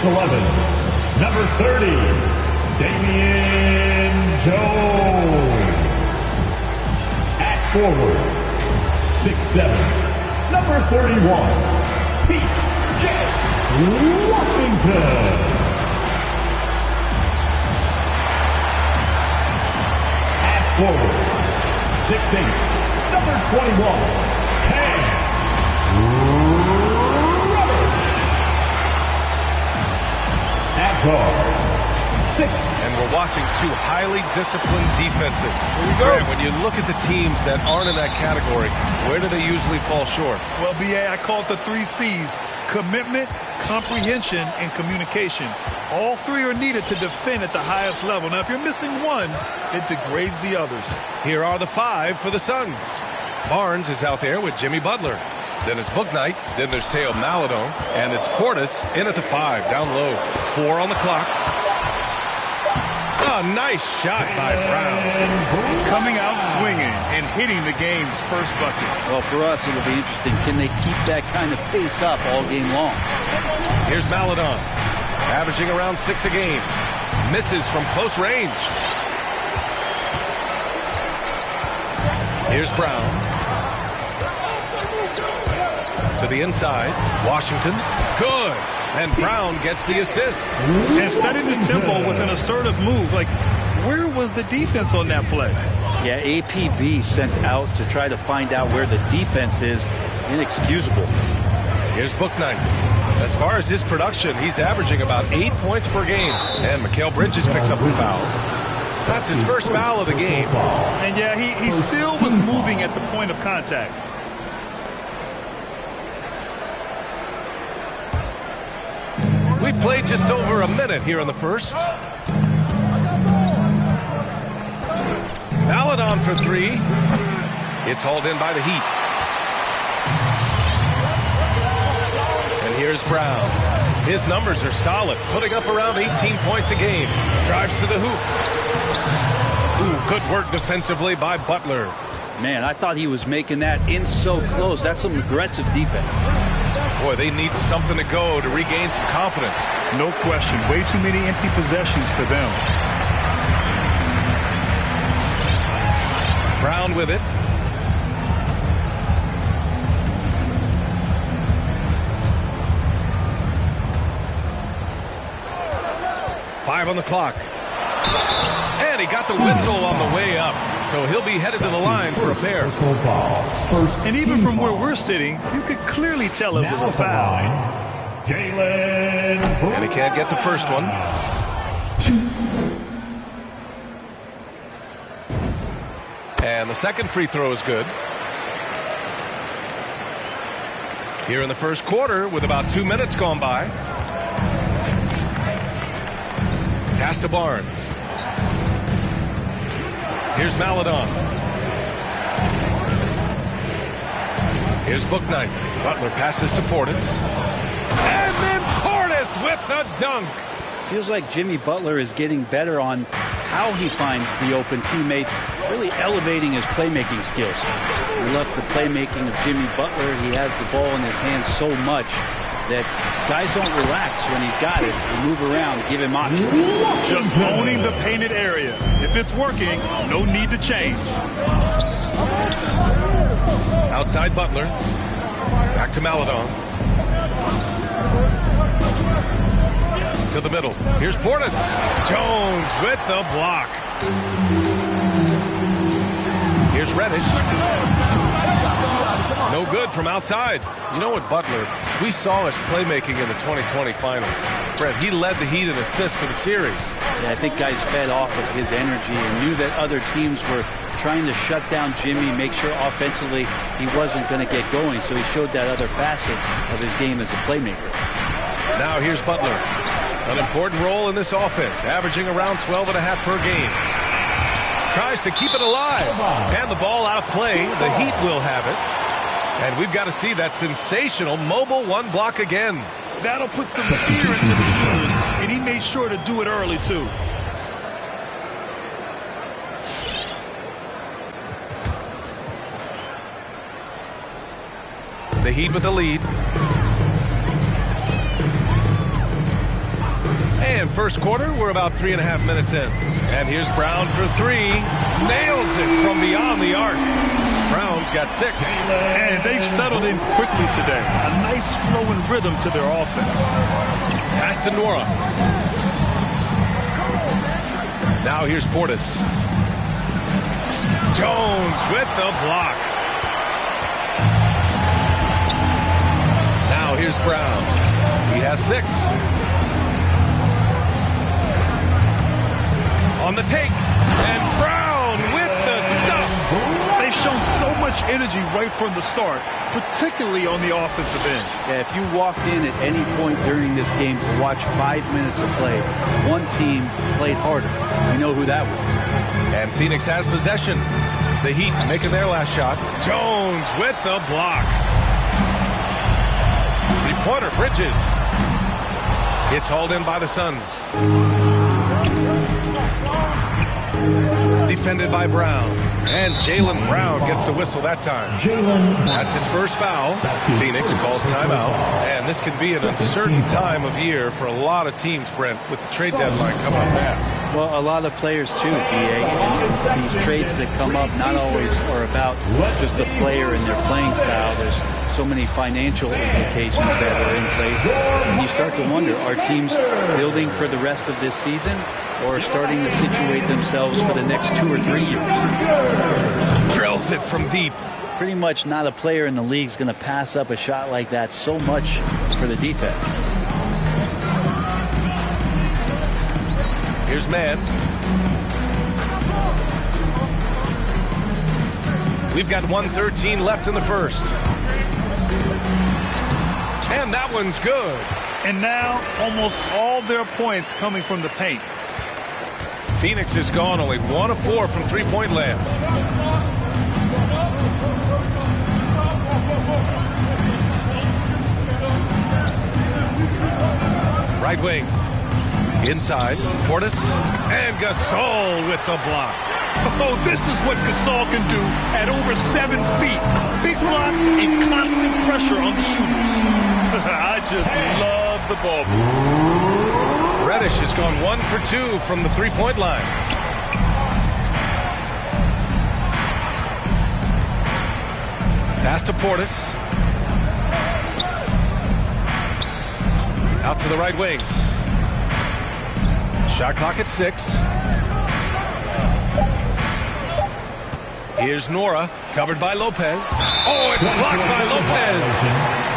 6'11", number 30, Damian Jones. At forward, 6'7", number 31, P.J. Washington. At forward, 6'8", number 21, Cam Reddish. At guard, 6. And we're watching two highly disciplined defenses. Here we go. Grant, when you look at the teams that aren't in that category, where do they usually fall short? Well, B.A., I call it the 3 C's. Commitment, comprehension, and communication. All three are needed to defend at the highest level. Now, if you're missing one, it degrades the others. Here are the 5 for the Suns. Barnes is out there with Jimmy Butler. Then it's Bouknight. Then there's Teo Maledon. And it's Portis in at the 5, down low. 4 on the clock. Oh, nice shot by Brown. Coming out swinging and hitting the game's first bucket. Well, for us, it'll be interesting. Can they keep that kind of pace up all game long? Here's Maledon, averaging around 6 a game. Misses from close range. Here's Brown. To the inside. Washington. Good. And Brown gets the assist. And setting the tempo with an assertive move. Like, where was the defense on that play? Yeah, APB sent out to try to find out where the defense is. Inexcusable. Here's Bouknight. As far as his production, he's averaging about 8 points per game. And Mikal Bridges picks up the foul. That's his first foul of the game. And yeah, he still was moving at the point of contact. We've played just over a minute here in the first. Maledon for 3. It's hauled in by the Heat. And here's Brown. His numbers are solid, putting up around 18 points a game. Drives to the hoop. Ooh, good work defensively by Butler. Man, I thought he was making that in so close. That's some aggressive defense. Boy, they need something to go to regain some confidence. No question. Way too many empty possessions for them. Brown with it. Five on the clock. And he got the whistle on the way up. So he'll be headed to the line for a pair. And even from where we're sitting, you could clearly tell it was a foul. And he can't get the first one. And the second free throw is good. Here in the first quarter with about 2 minutes gone by. Pass to Barnes. Here's Maledon. Here's Bouknight. Butler passes to Portis. And then Portis with the dunk. Feels like Jimmy Butler is getting better on how he finds the open teammates, really elevating his playmaking skills. We love the playmaking of Jimmy Butler. He has the ball in his hands so much that guys don't relax when he's got it. They move around, give him options. Just owning the painted area. If it's working, no need to change. Outside Butler. Back to Maledon. To the middle. Here's Portis. Jones with the block. Here's Reddish. No good from outside. You know what, Butler, we saw his playmaking in the 2020 finals. Fred, he led the Heat in assists for the series. Yeah, I think guys fed off of his energy and knew that other teams were trying to shut down Jimmy, make sure offensively he wasn't going to get going. So he showed that other facet of his game as a playmaker. Now here's Butler. An important role in this offense, averaging around 12.5 per game. Tries to keep it alive. And the ball out of play. The Heat will have it. And we've got to see that sensational mobile one block again. That'll put some fear into the shooters, and he made sure to do it early, too. The Heat with the lead. And first quarter, we're about 3.5 minutes in. And here's Brown for three. Nails it from beyond the arc. Brown's got 6. And they've settled in quickly today. A nice flowing rhythm to their offense. Pass to Nora. Now here's Portis. Jones with the block. Now here's Brown. He has 6. On the take. And Brown with the stuff. They've shown so much energy right from the start, particularly on the offensive end. Yeah, if you walked in at any point during this game to watch 5 minutes of play, one team played harder. You know who that was. And Phoenix has possession. The Heat making their last shot. Jones with the block. Three-pointer, Bridges. It's hauled in by the Suns. Defended by Brown. And Jaylen Brown gets a whistle that time. That's his first foul. Phoenix calls timeout. And this can be an uncertain time of year for a lot of teams, Brent, with the trade deadline coming up fast. Well, a lot of players too, BA. And these trades that come up not always are about just the player and their playing style. There's so many financial implications that are in place. And you start to wonder, are teams building for the rest of this season or starting to situate themselves for the next 2 or 3 years? Drills it from deep. Pretty much not a player in the league is going to pass up a shot like that so much for the defense. Here's Mann. We've got 1:13 left in the first. And that one's good. And now almost all their points coming from the paint. Phoenix has gone only 1 of 4 from three-point land. Right wing. Inside. Portis. And Gasol with the block. Oh, this is what Gasol can do at over 7 feet. Big blocks and constant pressure on the shooters. I just love the ball. Reddish has gone 1 for 2 from the three-point line. Pass to Portis. Out to the right wing. Shot clock at 6. Here's Nora, covered by Lopez. Oh, it's blocked by Lopez.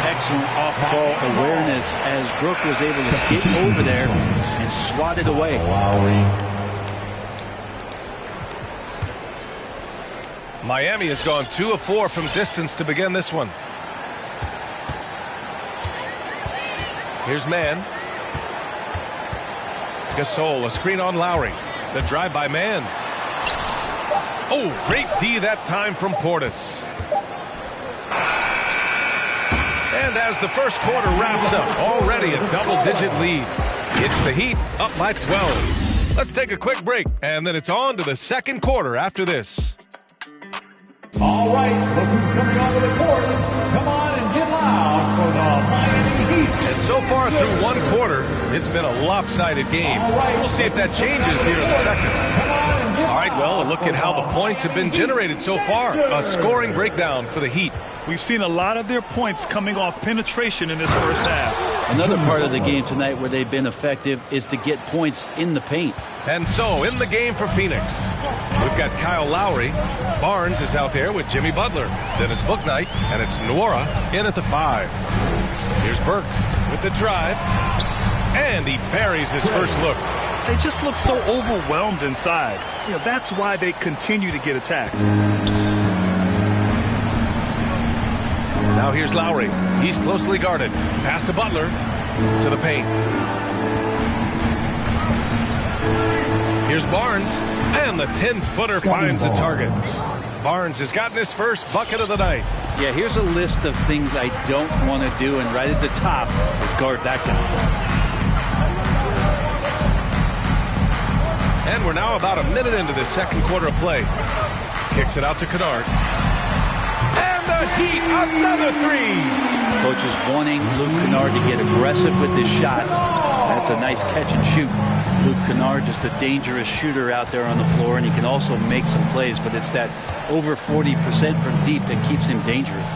Excellent off-ball awareness as Brook was able to get over there and swat it away. Miami has gone 2 of 4 from distance to begin this one. Here's Mann. Gasol, a screen on Lowry. The drive by Mann. Oh, great D that time from Portis. And as the first quarter wraps up, already a double-digit lead. It's the Heat up by 12. Let's take a quick break, and then it's on to the second quarter after this. All right, look who's coming onto the court. Come on and get loud for the Miami Heat. And so far through one quarter, it's been a lopsided game. We'll see if that changes here in the second. All right, well, a look at how the points have been generated so far. A scoring breakdown for the Heat. We've seen a lot of their points coming off penetration in this first half. Another part of the game tonight where they've been effective is to get points in the paint. And so, in the game for Phoenix, we've got Kyle Lowry. Barnes is out there with Jimmy Butler. Then it's Bouknight, and it's Nwora in at the 5. Here's Burke with the drive. And he buries his first look. They just look so overwhelmed inside. You know, that's why they continue to get attacked. Now here's Lowry. He's closely guarded. Pass to Butler. To the paint. Here's Barnes. And the 10-footer finds the target. Barnes has gotten his first bucket of the night. Yeah, here's a list of things I don't want to do, and right at the top is guard that guy. And we're now about a minute into this second quarter of play. Kicks it out to Kennard. And the Heat, another 3. Coach is wanting Luke Kennard to get aggressive with his shots. That's a nice catch and shoot. Luke Kennard, just a dangerous shooter out there on the floor, and he can also make some plays, but it's that over 40% from deep that keeps him dangerous.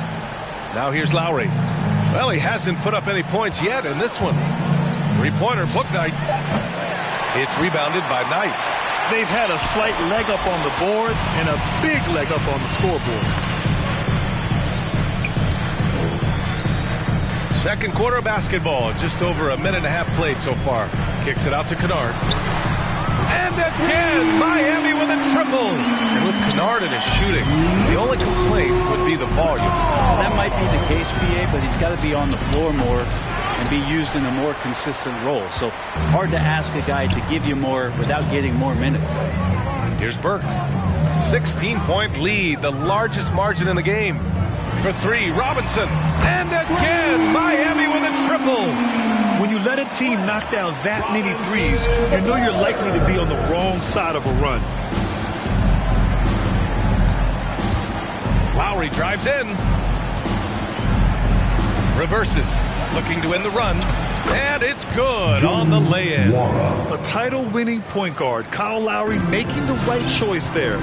Now here's Lowry. Well, he hasn't put up any points yet in this one. Three-pointer, Bouknight. It's rebounded by Knight. They've had a slight leg up on the boards and a big leg up on the scoreboard. Second quarter basketball, just over a minute and a half played so far. Kicks it out to Kennard. And again, Miami with a triple. And with Kennard and his shooting, the only complaint would be the volume. That might be the case, PA, but he's got to be on the floor more and be used in a more consistent role. So hard to ask a guy to give you more without getting more minutes. Here's Burke. 16-point lead, the largest margin in the game. For three, Robinson. And again, Miami with a triple. When you let a team knock down that many threes, you know you're likely to be on the wrong side of a run. Lowry drives in. Reverses. Looking to end the run. And it's good on the lay-in. A title-winning point guard, Kyle Lowry, making the right choice there.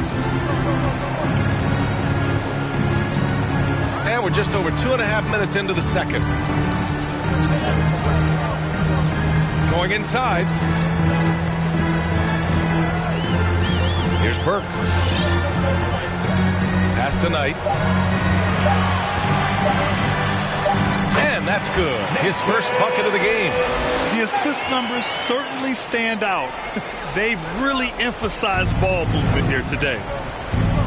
And we're just over 2.5 minutes into the second. Going inside. Here's Burke. Pass to Knight. And that's good. His first bucket of the game. The assist numbers certainly stand out. They've really emphasized ball movement here today.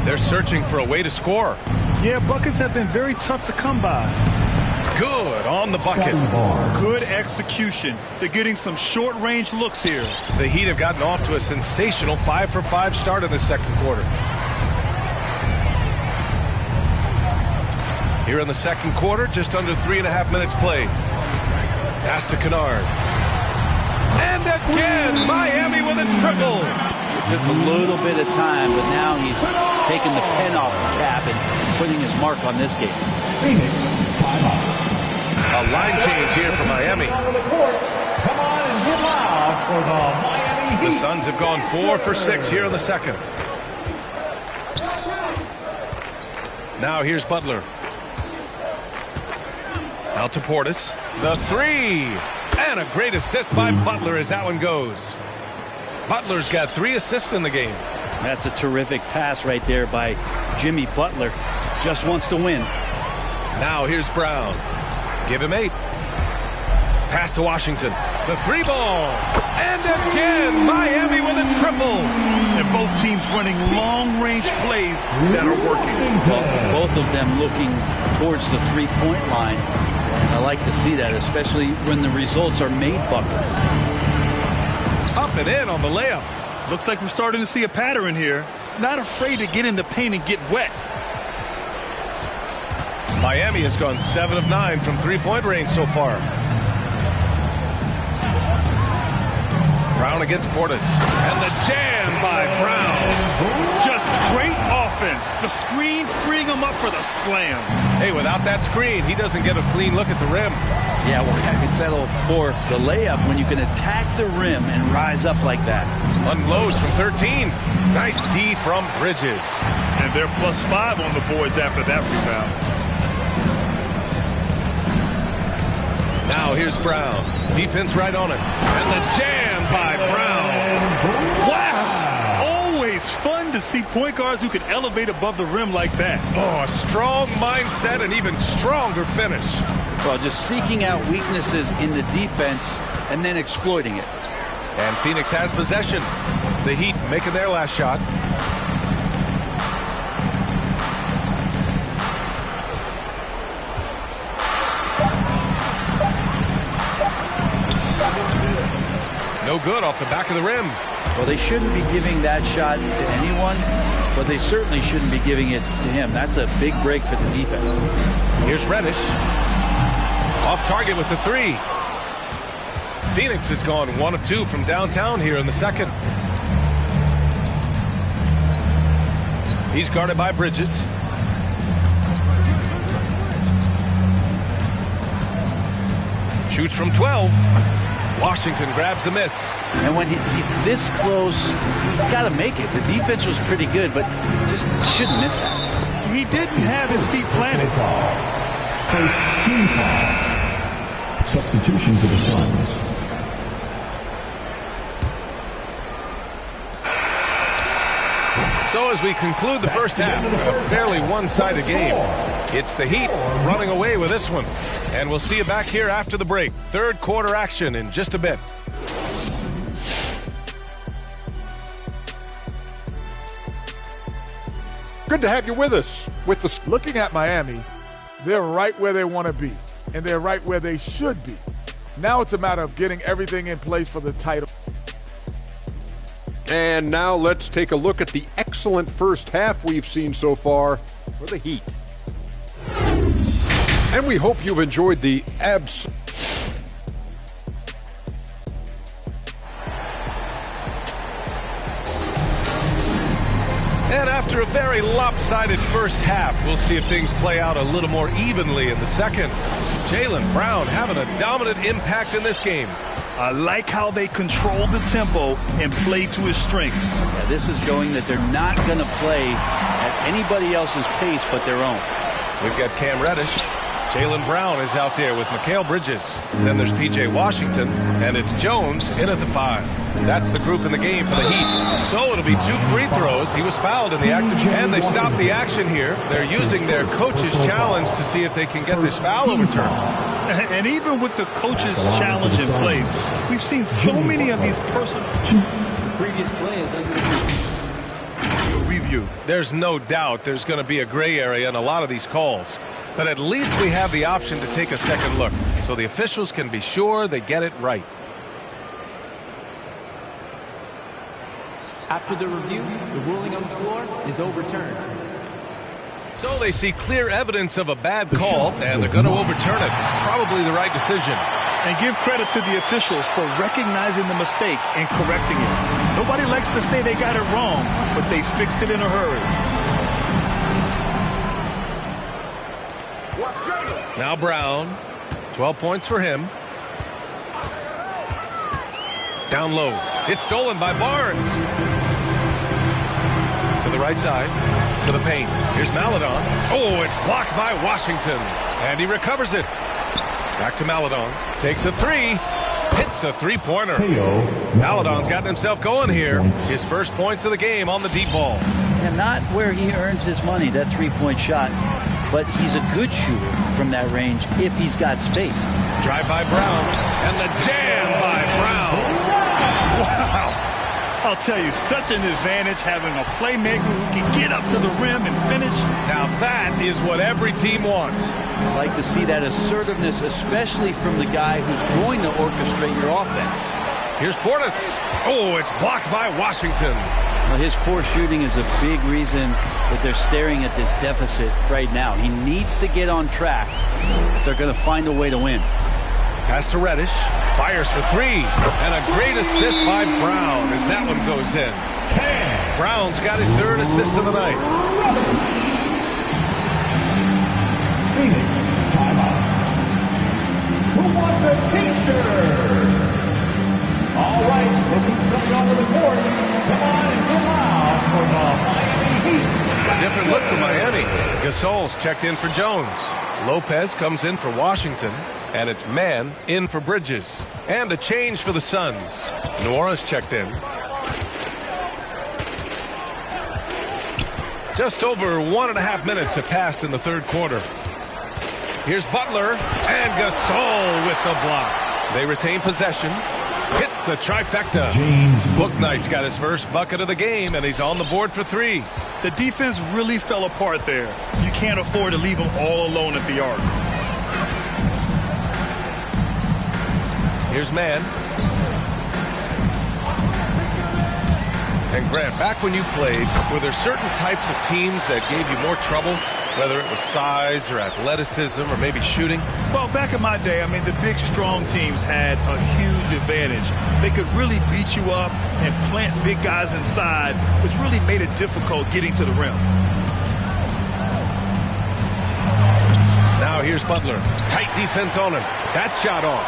They're searching for a way to score. Yeah, buckets have been very tough to come by. Good on the bucket. Good execution. They're getting some short-range looks here. The Heat have gotten off to a sensational 5-for-5 start in the second quarter. Here in the second quarter, just under 3.5 minutes played. Pass to Kennard. And again, Miami with a triple. It took a little bit of time, but now he's taking the pen off the cap and putting his mark on this game. Phoenix, timeout. A line change here for Miami. Come on and get loud for the Miami Heat. The Suns have gone 4 for 6 here in the second. Now here's Butler. Out to Portis. The three. And a great assist by Butler as that one goes. Butler's got 3 assists in the game. That's a terrific pass right there by Jimmy Butler. Just wants to win. Now here's Brown. Give him 8. Pass to Washington. The 3-ball. And again, Miami with a triple. And both teams running long-range plays that are working. Well, both of them looking towards the three-point line. And I like to see that, especially when the results are made buckets. Up and in on the layup. Looks like we're starting to see a pattern here. Not afraid to get in the paint and get wet. Miami has gone 7 of 9 from three-point range so far. Brown against Portis. And the jam by Brown. Just great offense. The screen freeing him up for the slam. Hey, without that screen, he doesn't get a clean look at the rim. Yeah, well, I can settle for the layup when you can attack the rim and rise up like that. Unloads from 13. Nice D from Bridges. And they're +5 on the boards after that rebound. Now here's Brown. Defense right on it. And the jam by Brown. Wow! Always fun to see point guards who can elevate above the rim like that. Oh, a strong mindset and even stronger finish. Well, just seeking out weaknesses in the defense and then exploiting it. And Phoenix has possession. The Heat making their last shot. No good off the back of the rim. Well, they shouldn't be giving that shot to anyone, but they certainly shouldn't be giving it to him. That's a big break for the defense. Here's Reddish. Off target with the 3. Phoenix has gone 1 of 2 from downtown here in the second. He's guarded by Bridges. Shoots from 12. Washington grabs the miss. And when he's this close, he's got to make it. The defense was pretty good, but just shouldn't miss that. He didn't have his feet planted. First team foul. Substitution for the Suns. So as we conclude the first half, a fairly one-sided game. It's the Heat running away with this one. And we'll see you back here after the break. Third quarter action in just a bit. Good to have you with us. Looking at Miami, they're right where they want to be, and they're right where they should be. Now it's a matter of getting everything in place for the title. And now let's take a look at the excellent first half we've seen so far for the Heat. And we hope you've enjoyed the And after a very lopsided first half, we'll see if things play out a little more evenly in the second. Jaylen Brown having a dominant impact in this game. I like how they control the tempo and play to his strengths. Yeah, this is showing that they're not going to play at anybody else's pace but their own. We've got Cam Reddish. Jaylen Brown is out there with Mikal Bridges. Then there's P.J. Washington, and it's Jones in at the 5. That's the group in the game for the Heat. So it'll be 2 free throws. He was fouled in the act of, and they stopped the action here. They're using their coach's challenge to see if they can get this foul overturned. And even with the coach's challenge in place, we've seen so many of these personal Previous play is under review. There's no doubt there's going to be a gray area in a lot of these calls. But at least we have the option to take a second look, so the officials can be sure they get it right. After the review, the ruling on the floor is overturned. So they see clear evidence of a bad call, and they're going to overturn it. Probably the right decision. And give credit to the officials for recognizing the mistake and correcting it. Nobody likes to say they got it wrong, but they fixed it in a hurry. Now Brown, 12 points for him. Down low. It's stolen by Barnes. To the right side. To the paint. Here's Maledon. Oh, it's blocked by Washington. And he recovers it. Back to Maledon. Takes a 3. Hits a 3-pointer. Maledon's gotten himself going here. His first points of the game on the deep ball. And not where he earns his money, that 3-point shot. But he's a good shooter from that range if he's got space. Drive by Brown. And the jam by Brown. Wow. I'll tell you, such an advantage having a playmaker who can get up to the rim and finish. Now that is what every team wants. I like to see that assertiveness, especially from the guy who's going to orchestrate your offense. Here's Portis. Oh, it's blocked by Washington. Well, his poor shooting is a big reason that they're staring at this deficit right now. He needs to get on track if they're going to find a way to win. Pass to Reddish. Fires for 3. And a great assist by Brown as that one goes in. Brown's got his 3rd assist of the night. Phoenix, timeout. Who wants a t-shirt? All right, looking coming onto the court. Come on and get loud for the Miami Heat. A different look for Miami. Gasol's checked in for Jones. Lopez comes in for Washington. And it's Mann in for Bridges. And a change for the Suns. Nora's checked in. Just over 1.5 minutes have passed in the third quarter. Here's Butler. And Gasol with the block. They retain possession. Hits the trifecta. Bouknight's got his first bucket of the game, and he's on the board for 3. The defense really fell apart there. You can't afford to leave them all alone at the arc. Here's Mann. And Grant, back when you played, were there certain types of teams that gave you more trouble, whether it was size or athleticism or maybe shooting? Well, back in my day, I mean, the big, strong teams had a huge advantage. They could really beat you up and plant big guys inside, which really made it difficult getting to the rim. Now here's Butler. Tight defense on him. That shot off.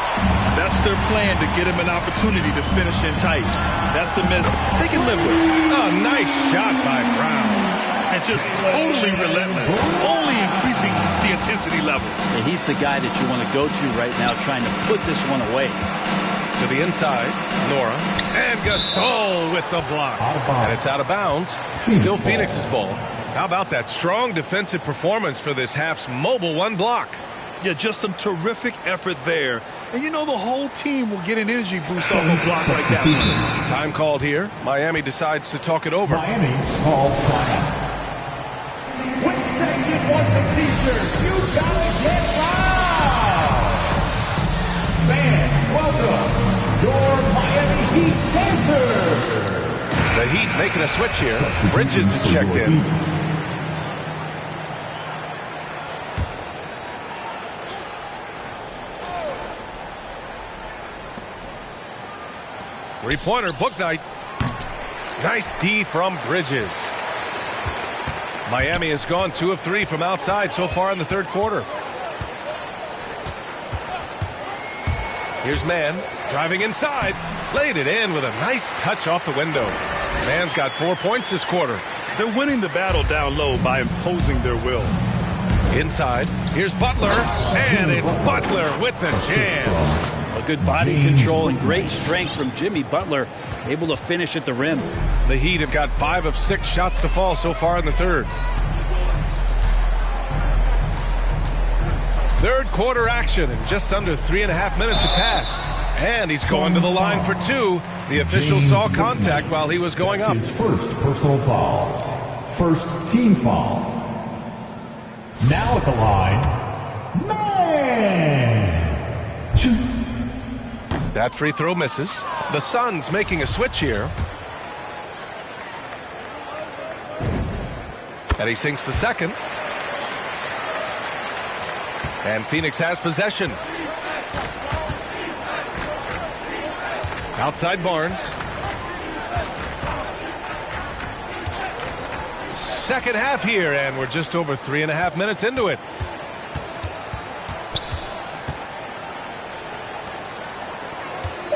That's their plan, to get him an opportunity to finish in tight. That's a miss they can live with. Oh, nice shot by Brown. And just totally relentless, only increasing the intensity level. And he's the guy that you want to go to right now, trying to put this one away. To the inside, Nora. And Gasol with the block. And it's out of bounds. Still Phoenix's ball. How about that strong defensive performance for this half's mobile one block? Yeah, just some terrific effort there. And you know the whole team will get an energy boost off a block like that one. Time called here. Miami decides to talk it over. Miami calls timeout. Which section wants a t-shirt? You gotta get loud! Fans, welcome your Miami Heat dancers. The Heat making a switch here. Bridges is checked in. Three-pointer, book night. Nice D from Bridges. Miami has gone 2 of 3 from outside so far in the third quarter. Here's Mann driving inside. Laid it in with a nice touch off the window. Mann's got 4 points this quarter. They're winning the battle down low by imposing their will. Inside, here's Butler, and it's Butler with the jam. A good body control and great strength from Jimmy Butler, able to finish at the rim. The Heat have got 5 of 6 shots to fall so far in the third. Third quarter action, and just under 3.5 minutes have passed. And he's going to the line for 2. The official saw contact while he was going up. His first personal foul. First team foul. Now at the line, man. 2. That free throw misses. The Suns making a switch here. And he sinks the second. And Phoenix has possession. Outside Barnes. Second half here, and we're just over 3.5 minutes into it.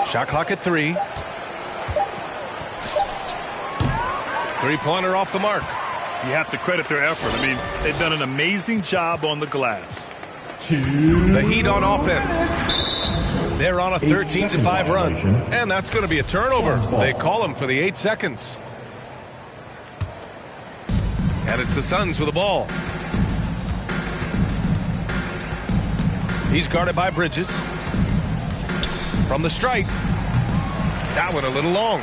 Shot clock at 3. Three-pointer off the mark. You have to credit their effort. I mean, they've done an amazing job on the glass. 2. The Heat on offense. They're on a 13-5 run. And that's going to be a turnover. They call him for the 8 seconds. And it's the Suns with the ball. He's guarded by Bridges. From the strike. That one a little long.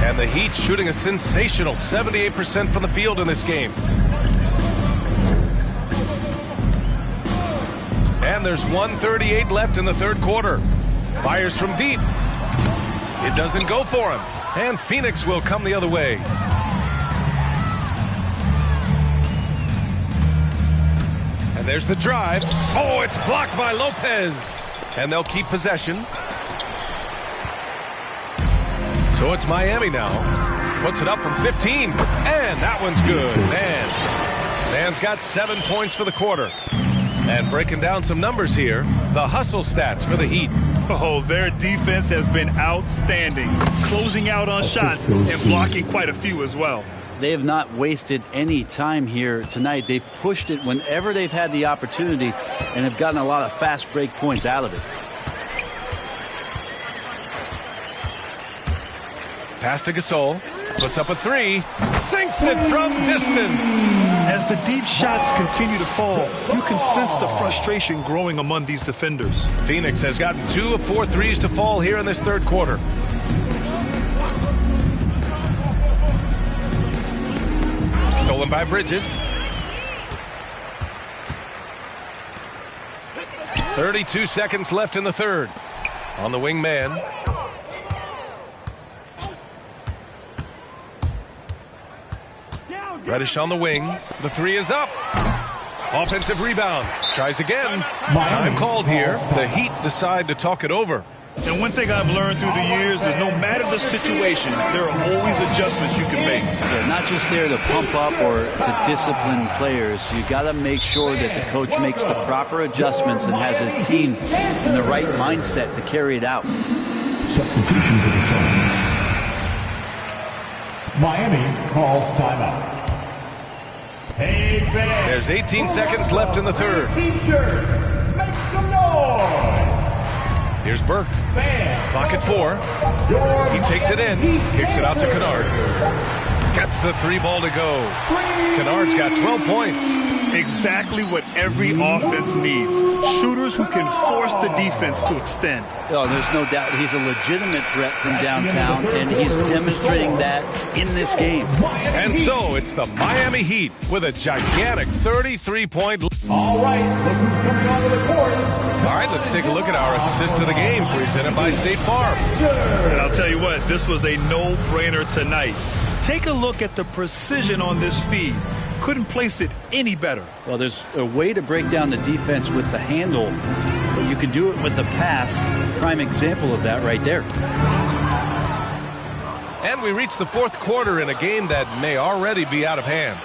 And the Heat shooting a sensational 78% from the field in this game. And there's 1:38 left in the third quarter. Fires from deep. It doesn't go for him. And Phoenix will come the other way. And there's the drive. Oh, it's blocked by Lopez. And they'll keep possession. So it's Miami now. Puts it up from 15. And that one's good. Mann's got 7 points for the quarter. And breaking down some numbers here, the hustle stats for the Heat. Oh, their defense has been outstanding. Closing out on shots and blocking quite a few as well. They have not wasted any time here tonight. They've pushed it whenever they've had the opportunity and have gotten a lot of fast break points out of it. Pass to Gasol. Puts up a 3. Sinks it from distance. As the deep shots continue to fall, you can sense the frustration growing among these defenders. Phoenix has gotten 2 of 4 threes to fall here in this third quarter. Stolen by Bridges. 32 seconds left in the third. On the wing man. Reddish on the wing. The 3 is up. Offensive rebound. Tries again. Time called here. The Heat decide to talk it over. And one thing I've learned through the years is no matter the situation, there are always adjustments you can make. They're not just there to pump up or to discipline players. You got to make sure that the coach makes the proper adjustments and has his team in the right mindset to carry it out. Substitution for the Suns. Miami calls timeout. Hey, fans. There's 18 seconds left in the third. T-shirt, make some noise. Here's Burke. Clock at 4. He takes it in. Kicks it out to Kennard. Gets the 3 ball to go. Kennard's got 12 points. Exactly what every offense needs. Shooters who can force the defense to extend. Oh, there's no doubt he's a legitimate threat from downtown, and he's demonstrating that in this game. And so it's the Miami Heat with a gigantic 33-point. All right, look who's coming onto the court. All right, let's take a look at our assist of the game presented by State Farm. And I'll tell you what, this was a no-brainer tonight. Take a look at the precision on this feed. Couldn't place it any better. Well, there's a way to break down the defense with the handle, but you can do it with the pass. Prime example of that right there. And we reach the fourth quarter in a game that may already be out of hand.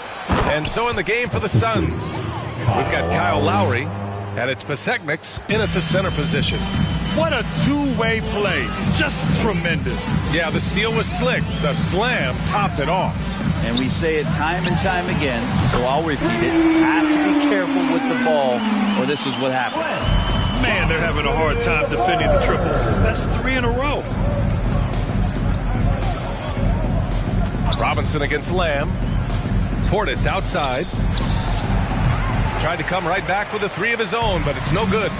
And so in the game for the Suns, we've got Kyle Lowry, and it's Pasechniks in at the center position. What a two-way play. Just tremendous. Yeah, the steal was slick. The slam topped it off. And we say it time and time again, so I'll repeat it. Have to be careful with the ball, or this is what happens. Man, they're having a hard time defending the triple. That's 3 in a row. Robinson against Lamb. Portis outside. Tried to come right back with a 3 of his own, but it's no good.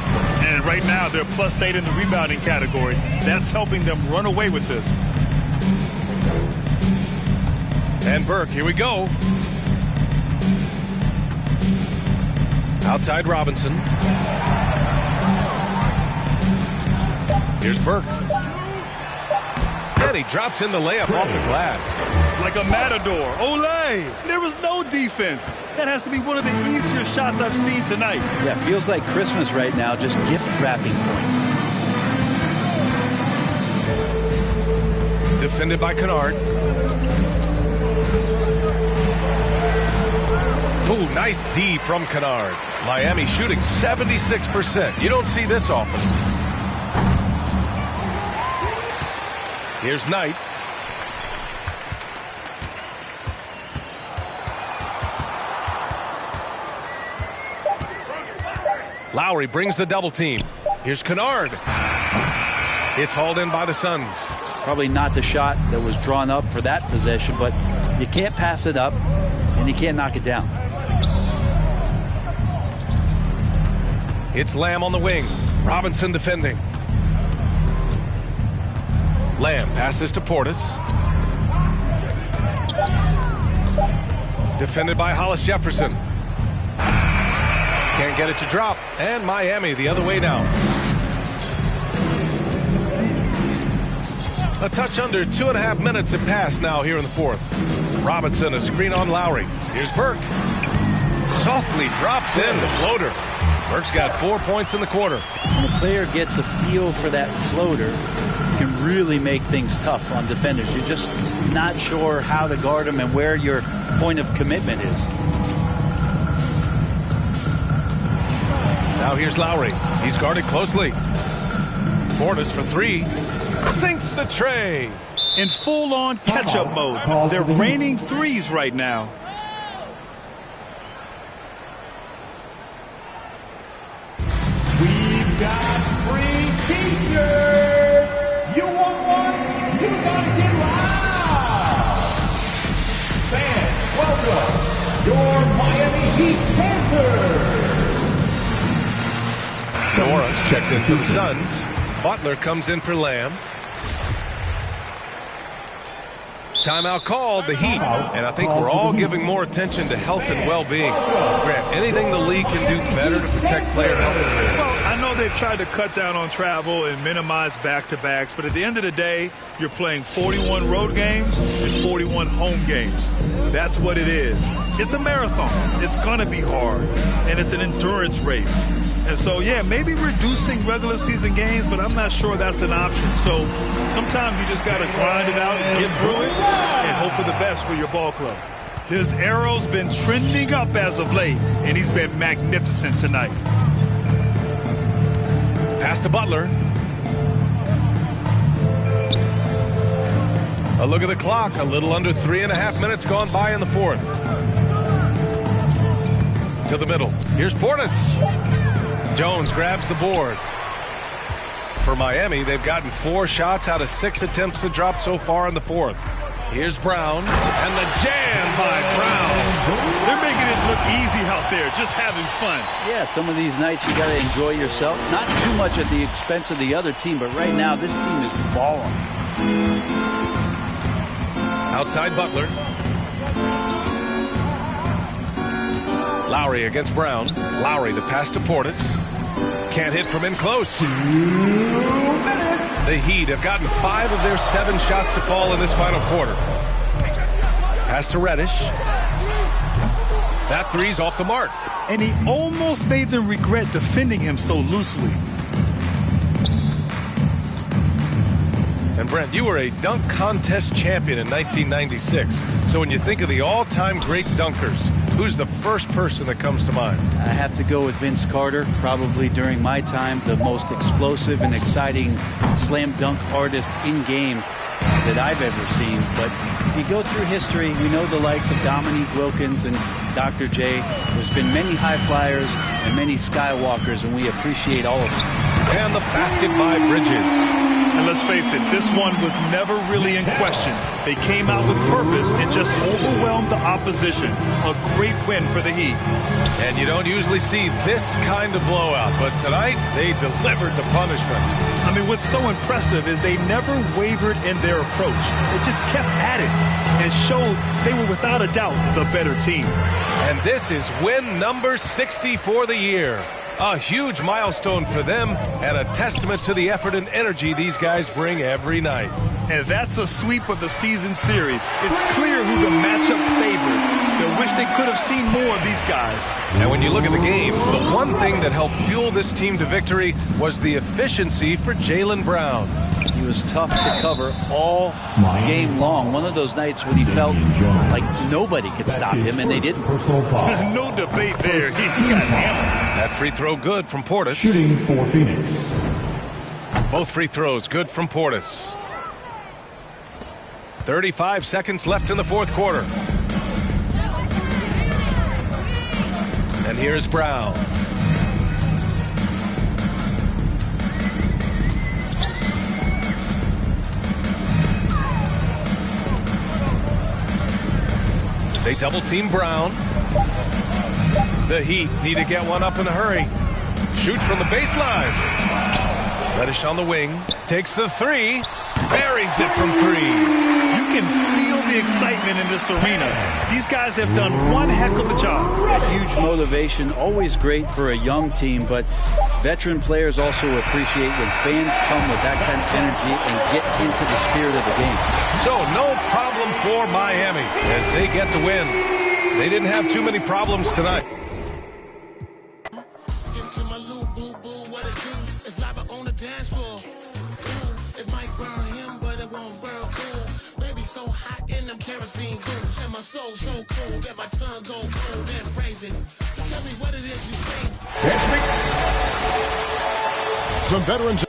And right now, they're +8 in the rebounding category. That's helping them run away with this. And Burke, here we go. Outside Robinson. Here's Burke. And he drops in the layup off the glass. Like a matador. Olay! There was no defense. That has to be one of the easier shots I've seen tonight. Yeah, feels like Christmas right now, just gift wrapping points. Defended by Kennard. Oh, nice D from Kennard. Miami shooting 76%. You don't see this often. Here's Knight. Lowry brings the double team. Here's Kennard. It's hauled in by the Suns. Probably not the shot that was drawn up for that possession, but you can't pass it up and you can't knock it down. It's Lamb on the wing. Robinson defending. Lamb passes to Portis. Defended by Hollis Jefferson. Can't get it to drop. And Miami the other way now. A touch under 2.5 minutes have passed now here in the fourth. Robinson, a screen on Lowry. Here's Burke. Softly drops in the floater. Burke's got 4 points in the quarter. When the player gets a feel for that floater, it can really make things tough on defenders. You're just not sure how to guard them and where your point of commitment is. Now here's Lowry. He's guarded closely. Portis for 3. Sinks the tray. In full-on catch-up mode. They're raining threes right now. We've got free T-shirts. You want one? You gotta get loud. Fans, welcome your Miami Heat Panthers. Nora checked in for the Suns. Butler comes in for Lamb. Timeout called, the Heat, and I think we're all giving more attention to health and well-being. Grant, anything the league can do better to protect player health? Well, I know they've tried to cut down on travel and minimize back-to-backs, but at the end of the day, you're playing 41 road games and 41 home games. That's what it is. It's a marathon. It's going to be hard, and it's an endurance race. And so, yeah, maybe reducing regular season games, but I'm not sure that's an option. So sometimes you just got to grind it out and get through it and hope for the best for your ball club. His arrow's been trending up as of late, and he's been magnificent tonight. Pass to Butler. A look at the clock. A little under 3.5 minutes gone by in the fourth. To the middle. Here's Portis. Jones grabs the board. For Miami, they've gotten 4 shots out of 6 attempts to drop so far in the fourth. Here's Brown. And the jam by Brown. They're making it look easy out there, just having fun. Yeah, some of these nights you got to enjoy yourself. Not too much at the expense of the other team, but right now this team is balling. Outside Butler. Lowry against Brown. Lowry, the pass to Portis. Can't hit from in close. 2 minutes. The Heat have gotten 5 of their 7 shots to fall in this final quarter. Pass to Reddish. That three's off the mark. And he almost made them regret defending him so loosely. And Brent, you were a dunk contest champion in 1996. So when you think of the all-time great dunkers, who's the first person that comes to mind? I have to go with Vince Carter. Probably during my time, the most explosive and exciting slam dunk artist in game that I've ever seen. But if you go through history, we know the likes of Dominique Wilkins and Dr. J. There's been many high flyers and many skywalkers, and we appreciate all of them. And the basket by Bridges. And let's face it, this one was never really in question. They came out with purpose and just overwhelmed the opposition. A great win for the Heat. And you don't usually see this kind of blowout, but tonight they delivered the punishment. I mean, what's so impressive is they never wavered in their approach. They just kept at it and showed they were without a doubt the better team. And this is win number 60 for the year. A huge milestone for them and a testament to the effort and energy these guys bring every night. And that's a sweep of the season series. It's clear who the matchup favored. They wish they could have seen more of these guys. And when you look at the game, the one thing that helped fuel this team to victory was the efficiency for Jaylen Brown. He was tough to cover all game long. One of those nights when he felt like nobody could stop him, and they didn't. No debate there. He got hammered. That free throw good from Portis. Shooting for Phoenix. Both free throws good from Portis. 35 seconds left in the fourth quarter. And here's Brown. They double team Brown. The Heat need to get one up in a hurry. Shoot from the baseline. Reddish on the wing. Takes the three. Buries it from 3. You can feel the excitement in this arena. These guys have done one heck of a job. A huge motivation, always great for a young team, but veteran players also appreciate when fans come with that kind of energy and get into the spirit of the game. So no problem for Miami as they get the win. They didn't have too many problems tonight. Kerosene boots and my soul so cool that my tongue go cold and raisin. So tell me what it is you say. Some veterans.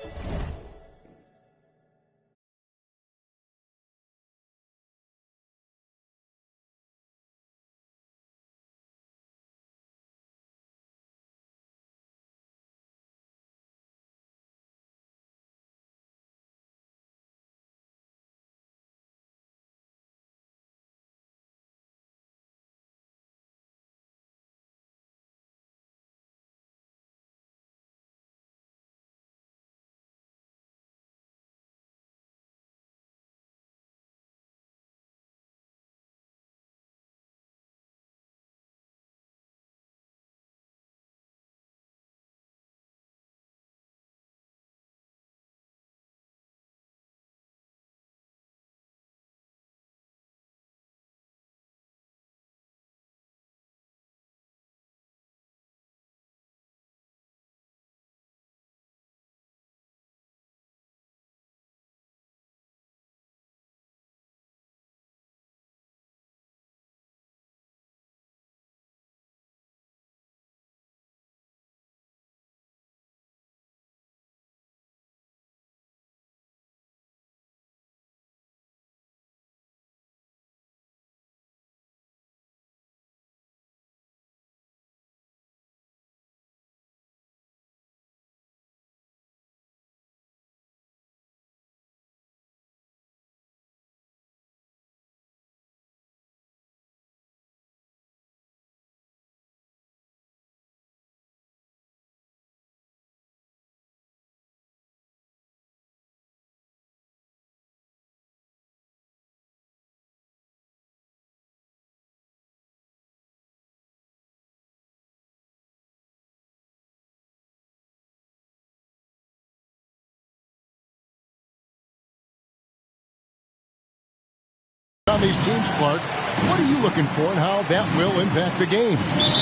on these teams, Clark. What are you looking for and how that will impact the game?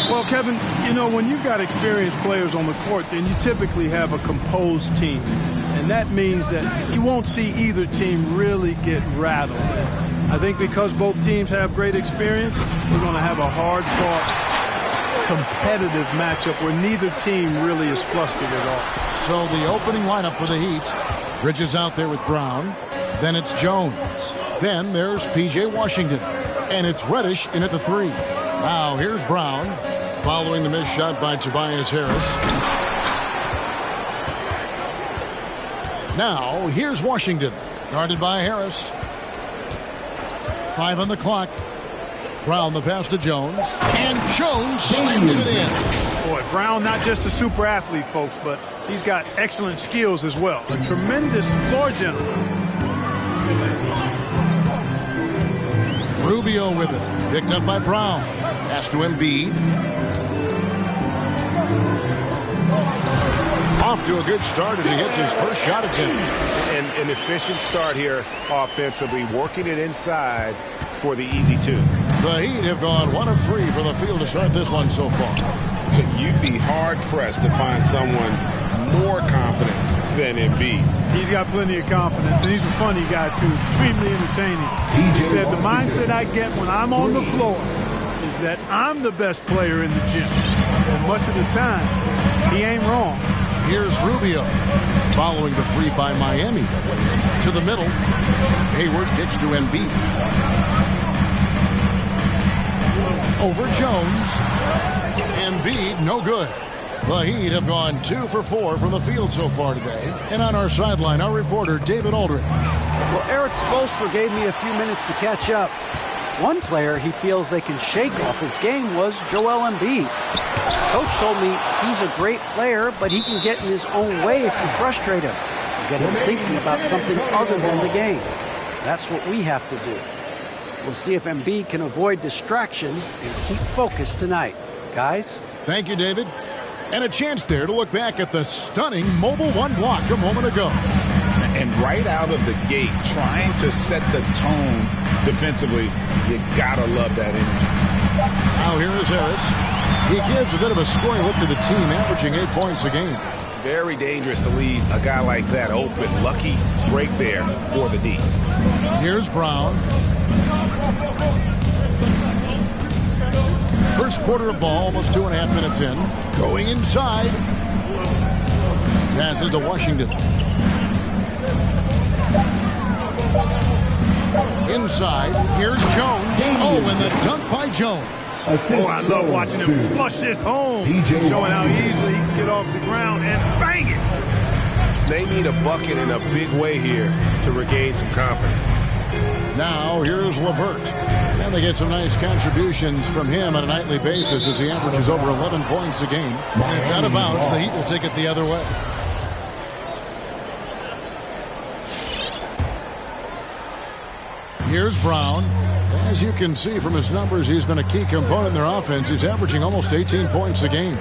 Well, Kevin, you know, when you've got experienced players on the court, then you typically have a composed team. And that means that you won't see either team really get rattled. And I think because both teams have great experience, we're going to have a hard-fought, competitive matchup where neither team really is flustered at all. So the opening lineup for the Heat. Bridges out there with Brown. Then it's Jones. Then there's P.J. Washington. And it's Reddish in at the 3. Now here's Brown. Following the missed shot by Tobias Harris. Now here's Washington. Guarded by Harris. 5 on the clock. Brown the pass to Jones. And Jones slams it in. Boy, Brown not just a super athlete, folks, but he's got excellent skills as well. A tremendous floor general. Rubio with it. Picked up by Brown. Pass to Embiid. Off to a good start as he hits his first shot attempt. An efficient start here offensively, working it inside for the easy 2. The Heat have gone 1 of 3 from the field to start this one so far. You'd be hard-pressed to find someone more confident than Embiid. He's got plenty of confidence, and he's a funny guy, too. Extremely entertaining. He said, the mindset I get when I'm on the floor is that I'm the best player in the gym. And much of the time, he ain't wrong. Here's Rubio. Following the 3 by Miami. To the middle. Hayward kicks to Embiid. Over Jones. Embiid, no good. The Heat have gone 2 for 4 from the field so far today. And on our sideline, our reporter, David Aldridge. Well, Eric Spoelstra gave me a few minutes to catch up. One player he feels they can shake off his game was Joel Embiid. Coach told me he's a great player, but he can get in his own way if you frustrate him. You get him thinking about something other than the game. That's what we have to do. We'll see if Embiid can avoid distractions and keep focused tonight. Guys? Thank you, David. And a chance there to look back at the stunning Mobile One block a moment ago. And right out of the gate, trying to set the tone defensively, you gotta love that energy. Now here is Harris. He gives a bit of a scoring lift to the team, averaging 8 points a game. Very dangerous to leave a guy like that open. Lucky break there for the D. Here's Brown. First quarter of ball, almost 2.5 minutes in. Going inside. Passes to Washington. Inside. Here's Jones. Oh, and the dunk by Jones. Oh, I love watching him flush it home. Showing how easily he can get off the ground and bang it. They need a bucket in a big way here to regain some confidence. Now here's LeVert. And they get some nice contributions from him on a nightly basis as he averages over 11 points a game. And it's out of bounds. The Heat will take it the other way. Here's Brown. As you can see from his numbers, he's been a key component in their offense. He's averaging almost 18 points a game.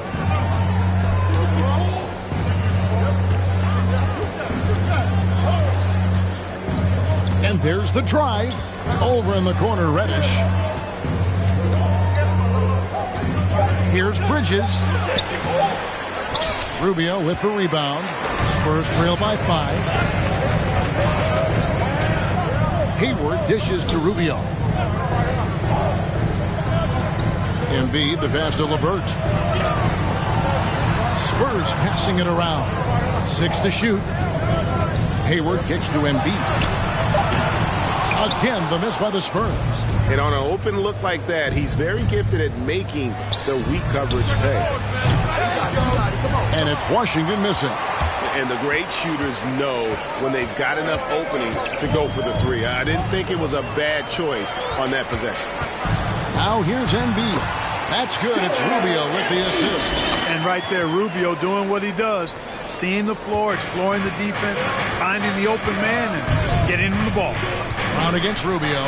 And there's the drive. Over in the corner, Reddish. Here's Bridges. Rubio with the rebound. Spurs trail by 5. Hayward dishes to Rubio. Embiid, the pass to LeVert. Spurs passing it around. 6 to shoot. Hayward kicks to Embiid. Again, the miss by the Spurs. And on an open look like that, he's very gifted at making the weak coverage pay. And it's Washington missing. And the great shooters know when they've got enough opening to go for the 3. I didn't think it was a bad choice on that possession. Now here's Embiid. That's good. It's Rubio with the assist. And right there, Rubio doing what he does. Seeing the floor, exploring the defense, finding the open man, and getting him the ball. Brown against Rubio.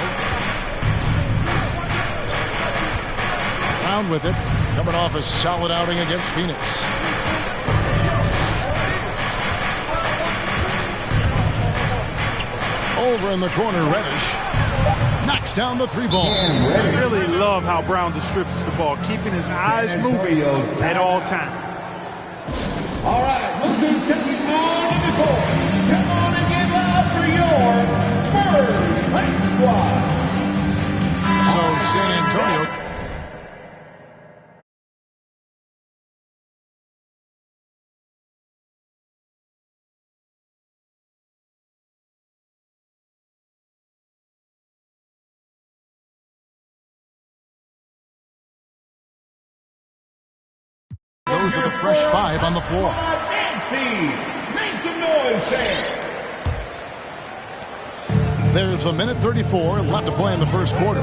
Brown with it. Coming off a solid outing against Phoenix. Over in the corner, Reddish. Knocks down the three ball. I really love how Brown distributes the ball, keeping his eyes moving at all times. All right, look who's coming on in the court. Come on and get loud for your Spurs Night Squad. So San Antonio. Those are the fresh five on the floor. Make some noise there. There's a minute 34 left to play in the first quarter.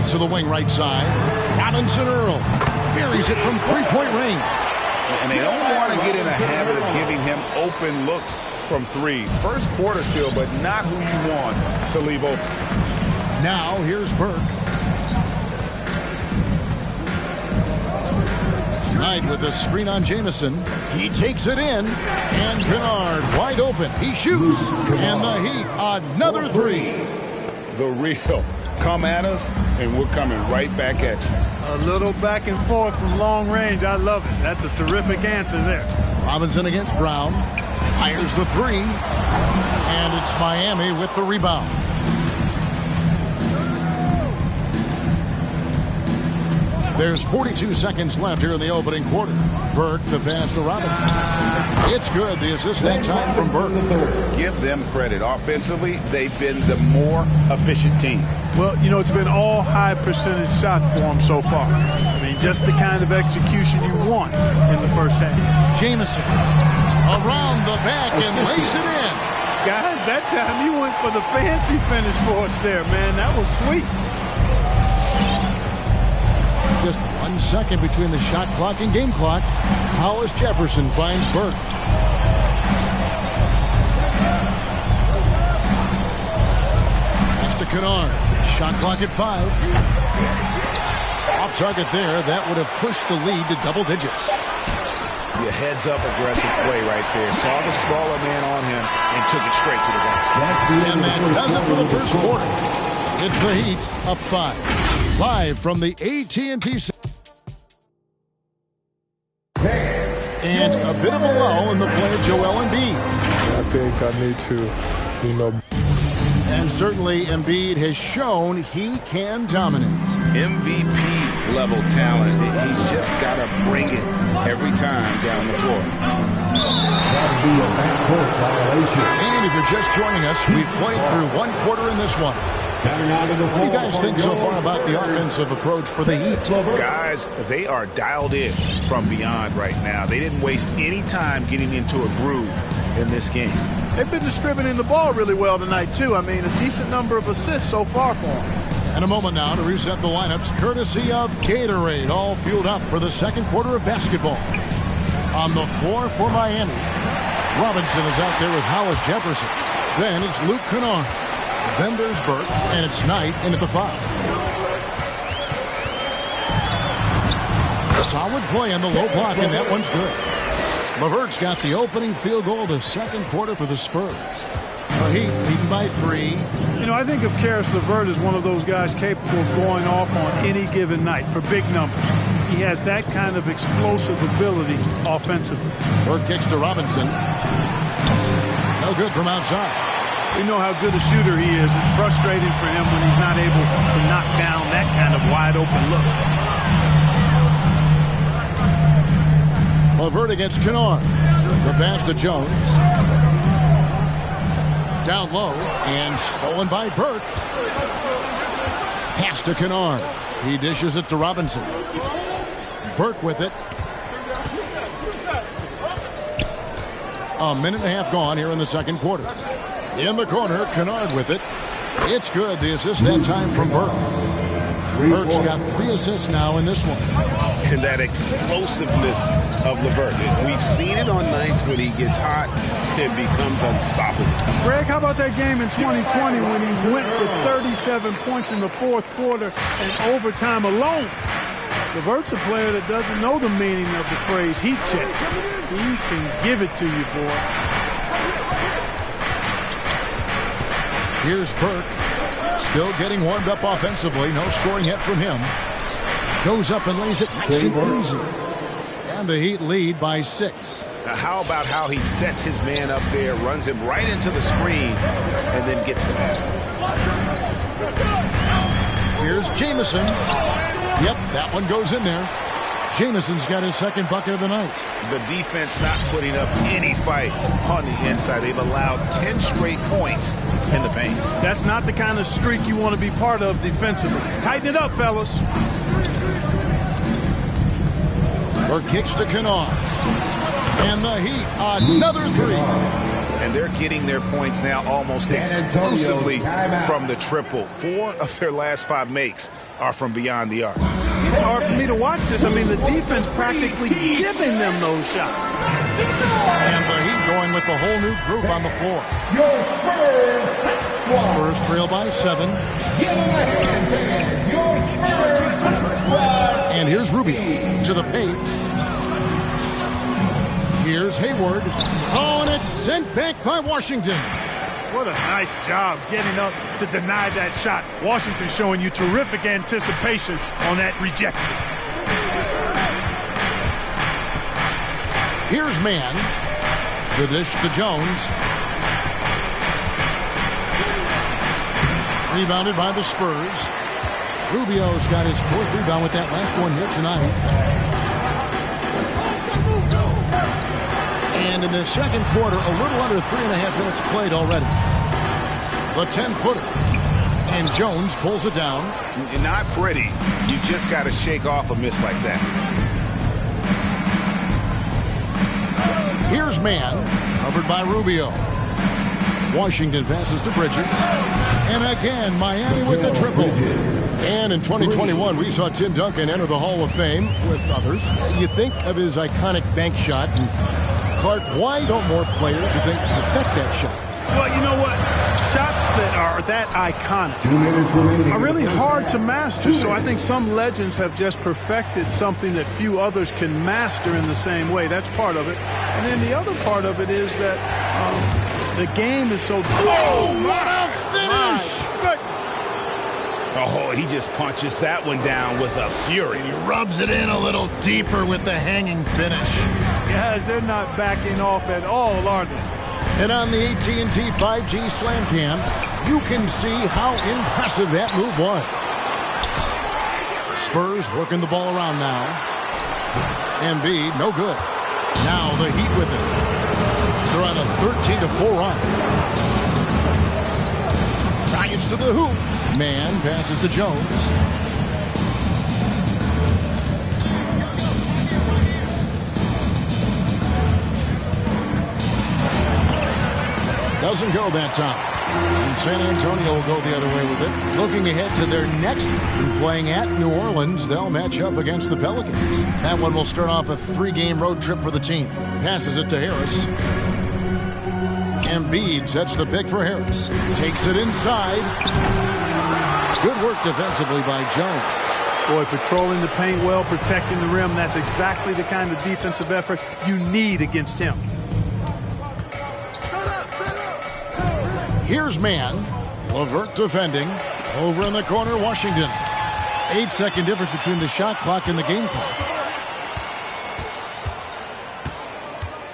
To the wing right side. Robinson Earl buries it from three-point range. And they don't want to get in a habit of giving him open looks from three. First quarter still, but not who you want to leave open. Now here's Burke. Knight with a screen on Jamison. He takes it in. And Bernard wide open. He shoots. And the Heat, another three. The real. Come at us, and we're coming right back at you. A little back and forth from long range. I love it. That's a terrific answer there. Robinson against Brown. Fires the three. And it's Miami with the rebound. There's 42 seconds left here in the opening quarter. Burke, the pass to Robinson. It's good. The assist that time from Burke. Give them credit. Offensively, they've been the more efficient team. Well, you know, it's been all high percentage shot for them so far. I mean, just the kind of execution you want in the first half. Jamison around the back and lays it in. Guys, that time you went for the fancy finish for us there, man. That was sweet. Just 1 second between the shot clock and game clock. Hollis Jefferson finds Burke. Pass to Kennard. Shot clock at 5. Off target there. That would have pushed the lead to double digits. Your heads-up aggressive play right there. Saw the smaller man on him and took it straight to the basket. And that does it for the first quarter. It's the Heat up 5. Live from the AT&T. And a bit of a lull in the play of Joel Embiid. I think I need to, And certainly Embiid has shown he can dominate. MVP level talent. He's just got to bring it every time down the floor. That'd be a backcourt violation. And if you're just joining us, we've played through 1 quarter in this one. What do you guys think so far about the offensive approach for the Heat? Guys, they are dialed in from beyond right now. They didn't waste any time getting into a groove in this game. They've been distributing the ball really well tonight, too. I mean, a decent number of assists so far for them. And a moment now to reset the lineups, courtesy of Gatorade, all fueled up for the second quarter of basketball. On the floor for Miami, Robinson is out there with Hollis Jefferson. Then it's Luke Kennard. Then there's Burke, and it's Knight in at the 5. Solid play on the low block, and that one's good. LeVert's got the opening field goal of the second quarter for the Spurs. The Heat leading by 3. You know, I think of Karis LeVert as one of those guys capable of going off on any given night for big numbers. He has that kind of explosive ability offensively. Burke kicks to Robinson. No good from outside. We know how good a shooter he is. It's frustrating for him when he's not able to knock down that kind of wide open look. LeVert against Kennard. The pass to Jones. Down low and stolen by Burke. Pass to Kennard. He dishes it to Robinson. Burke with it. A minute and a half gone here in the second quarter. In the corner, Kennard with it. It's good. The assist that time from Burke. Burke's got 3 assists now in this one. And that explosiveness of LeVert. We've seen it on nights when he gets hot and becomes unstoppable. Greg, how about that game in 2020 when he went for 37 points in the fourth quarter and overtime alone? LeVert's a player that doesn't know the meaning of the phrase heat check. He can give it to you, boy. Here's Burke. Still getting warmed up offensively. No scoring yet from him. Goes up and lays it nice and easy. And the Heat lead by 6. Now how about how he sets his man up there, runs him right into the screen, and then gets the basket. Here's Jamison. Yep, that one goes in there. Jamison's got his second bucket of the night. The defense not putting up any fight on the inside. They've allowed 10 straight points in the paint. That's not the kind of streak you want to be part of defensively. Tighten it up, fellas. Or kicks to Kennard. And the Heat, another 3. And they're getting their points now almost exclusively from the triple. 4 of their last 5 makes are from beyond the arc. It's hard for me to watch this. I mean, the defense practically giving them those shots. And the Heat going with the whole new group on the floor. Spurs trail by 7. And here's Rubio to the paint. Here's Hayward. Oh, and it's sent back by Washington. What a nice job getting up to deny that shot. Washington showing you terrific anticipation on that rejection. Here's Mann. The dish to Jones. Rebounded by the Spurs. Rubio's got his 4th rebound with that last one here tonight. And in the second quarter, a little under 3.5 minutes played already. The 10-footer. And Jones pulls it down. Not pretty. You just got to shake off a miss like that. Here's Mann, covered by Rubio. Washington passes to Bridges. And again, Miami with the triple. And in 2021, we saw Tim Duncan enter the Hall of Fame with others. You think of his iconic bank shot. And Clark, why don't more players, you think, perfect that shot? Well, you know what? Shots that are that iconic are really hard to master. So I think some legends have just perfected something that few others can master in the same way. That's part of it. And then the other part of it is that the game is so... Oh, what a finish! Oh, he just punches that one down with a fury. He rubs it in a little deeper with the hanging finish. Guys, they're not backing off at all, are they? And on the AT&T 5G Slam Cam, you can see how impressive that move was. Spurs working the ball around now. Embiid, no good. Now the Heat with it. They're on a 13-4 run. Drives to the hoop. Mann passes to Jones. Doesn't go that time. And San Antonio will go the other way with it. Looking ahead to their next game, playing at New Orleans, they'll match up against the Pelicans. That one will start off a 3-game road trip for the team. Passes it to Harris. Embiid sets the pick for Harris. Takes it inside. Good work defensively by Jones. Boy, patrolling the paint well, protecting the rim. That's exactly the kind of defensive effort you need against him. Here's Mann. LeVert defending. Over in the corner, Washington. 8-second difference between the shot clock and the game clock.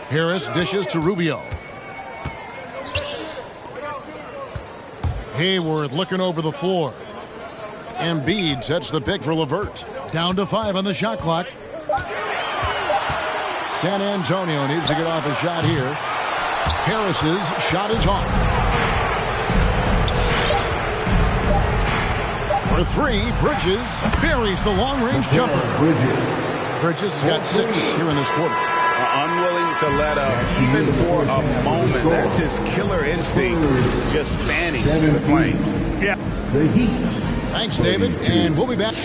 Harris dishes to Rubio. Hayward looking over the floor. Embiid sets the pick for LeVert. Down to 5 on the shot clock. San Antonio needs to get off a shot here. Harris's shot is off. For 3, Bridges buries the long-range jumper. Bridges has got 6 here in this quarter. Unwilling to let up, even for a moment. That's his killer instinct, just fanning the flames. Yeah. The Heat. Thanks, David, and we'll be back.